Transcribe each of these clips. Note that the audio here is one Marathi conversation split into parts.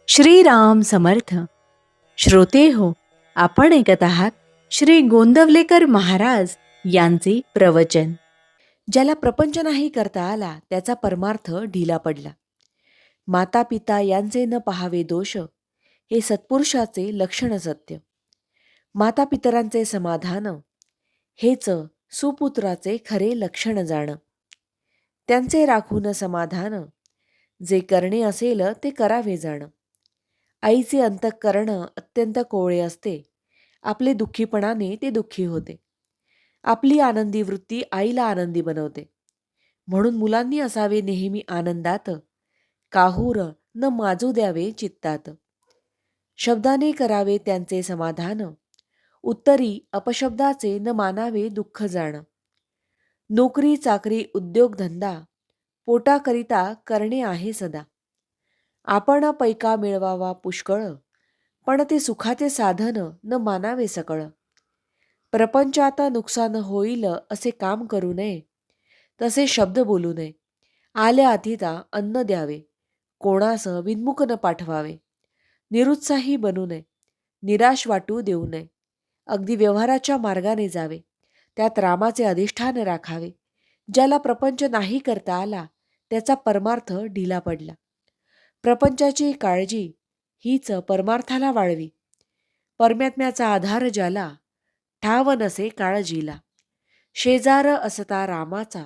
श्रीराम समर्थ. श्रोते हो, आपण ऐकत आहात श्री गोंदवलेकर महाराज यांचे प्रवचन. ज्याला प्रपंच नाही करता आला त्याचा परमार्थ ढिला पडला. माता पिता यांचे न पहावे दोष, हे सत्पुरुषाचे लक्षण सत्य. माता पितरांचे समाधान, हेच सुपुत्राचे खरे लक्षण जाण. त्यांचे राखून समाधान, जे करणे असेल ते करावे जाण. आईचे अंतःकरण अत्यंत कोवळे असते. आपले दुःखीपणाने ते दुःखी होते. आपली आनंदी वृत्ती आईला आनंदी बनवते. म्हणून मुलांनी असावे नेहमी आनंदात, काहूर न माजू द्यावे चित्तात. शब्दाने करावे त्यांचे समाधान, उत्तरी अपशब्दाचे न मानावे दुःख जाण. नोकरी चाकरी उद्योगधंदा पोटाकरिता करणे आहे सदा. आपण पैका मिळवावा पुष्कळ, पण ते सुखाचे साधन न मानावे सकळ. प्रपंचात नुकसान होईल असे काम करू नये, तसे शब्द बोलू नये. आल्या अतिथा अन्न द्यावे, कोणास विनमुख न पाठवावे. निरुत्साही बनू नये, निराश वाटू देऊ नये. अगदी व्यवहाराच्या मार्गाने जावे, त्यात रामाचे अधिष्ठान राखावे. ज्याला प्रपंच नाही करता आला त्याचा परमार्थ ढिला पडला. प्रपंचाची काळजी हीच परमार्थाला वाळवी. परमात्म्याचा आधार ज्याला, ठाव नसे काळजीला. शेजार असता रामाचा,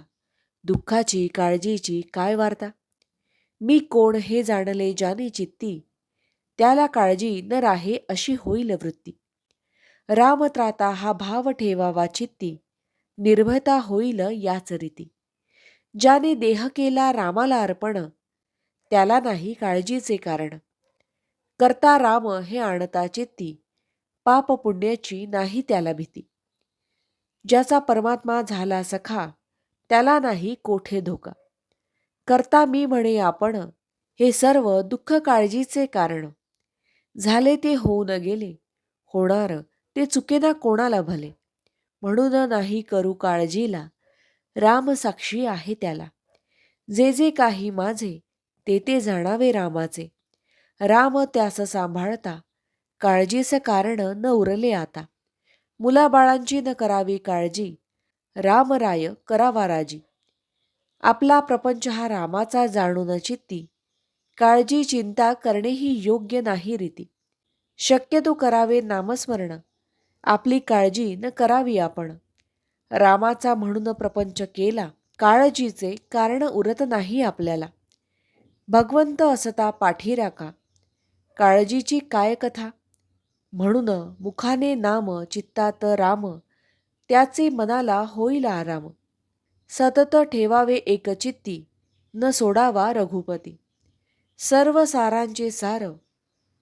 दुःखाची काळजीची काय वार्ता. मी कोण हे जाणले ज्याने चित्ती, त्याला काळजी न राहे अशी होईल वृत्ती. राम त्राता हा भाव ठेवावा चित्ती, निर्भयता होईल याच रीती. ज्याने देह केला रामाला अर्पण, त्याला नाही काळजीचे कारण. करता राम हे आणता चित्ती, पाप पुण्याची नाही त्याला भीती. ज्याचा परमात्मा झाला सखा, त्याला नाही कोठे धोका. करता मी म्हणे आपण, हे सर्व दुःख काळजीचे कारण. झाले ते होऊन गेले, होणार ते चुकेना कोणाला भले. म्हणून नाही करू काळजीला, राम साक्षी आहे त्याला. जे जे काही माझे, ते ते जाणावे रामाचे. राम त्यास सांभाळता, काळजीस कारण न उरले आता. मुलाबाळांची न करावी काळजी, रामराय करावा राजी. आपला प्रपंच हा रामाचा जाणून चित्ती, काळजी चिंता करणे ही योग्य नाही रीती. शक्यतो करावे नामस्मरण, आपली काळजी न करावी आपण. रामाचा म्हणून प्रपंच केला, काळजीचे कारण उरत नाही आपल्याला. भगवंत असता पाठी राखा, काळजीची काय कथा. म्हणून मुखाने नाम चित्तात राम, त्याचे मनाला होईल आराम. सतत ठेवावे एकचित्ती, न सोडावा रघुपती. सर्व सारांचे सार,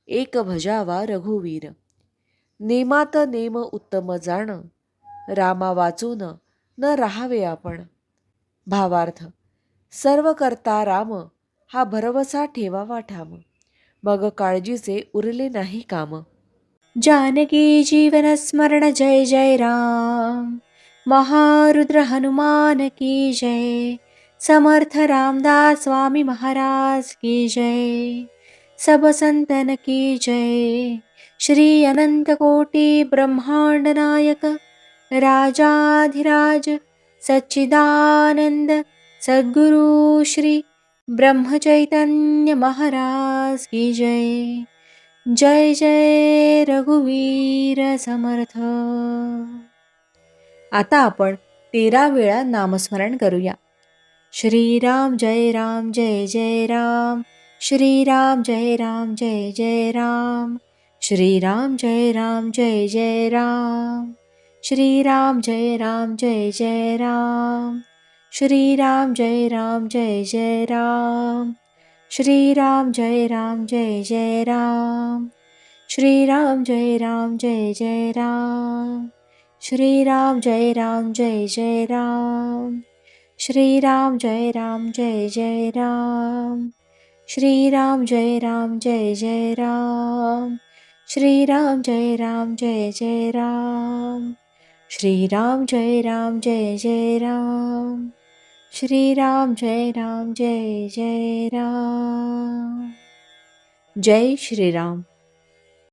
एक भजावा रघुवीर. नेमात नेम उत्तम जाण, रामा वाचून न राहावे आपण. भावार्थ, सर्व करता राम, हा भरवसा ठेवावा ठाम. मग काळजीचे उरले नाही काम. जानकी जीवन स्मरण जय जय राम. महारुद्र हनुमान की जय. समर्थ रामदास स्वामी महाराज की जय. सब संतन की जय. श्री अनंत कोटि ब्रह्मांड नायक, राजाधिराज सच्चिदानंद सद्गुरु श्री ब्रह्मचैतन्य महाराज की जय. जय जय रघुवीर समर्थ. आता आपण 13 वेळा नामस्मरण करूया. श्रीराम जय राम जय जय राम. श्रीराम जय राम जय जय राम. श्रीराम जय राम जय जय राम. श्रीराम जय राम जय जय राम. श्रीराम जय राम जय जय राम. श्रीराम जय राम जय जय राम. श्रीराम जय राम जय जय राम. श्रीराम जय राम जय जय राम. श्रीराम जय राम जय जय राम. श्रीराम जय राम जय जय राम. श्रीराम जय राम जय जय राम. श्रीराम जय राम जय जय राम. श्रीराम जय राम जय जय राम. जय श्रीराम.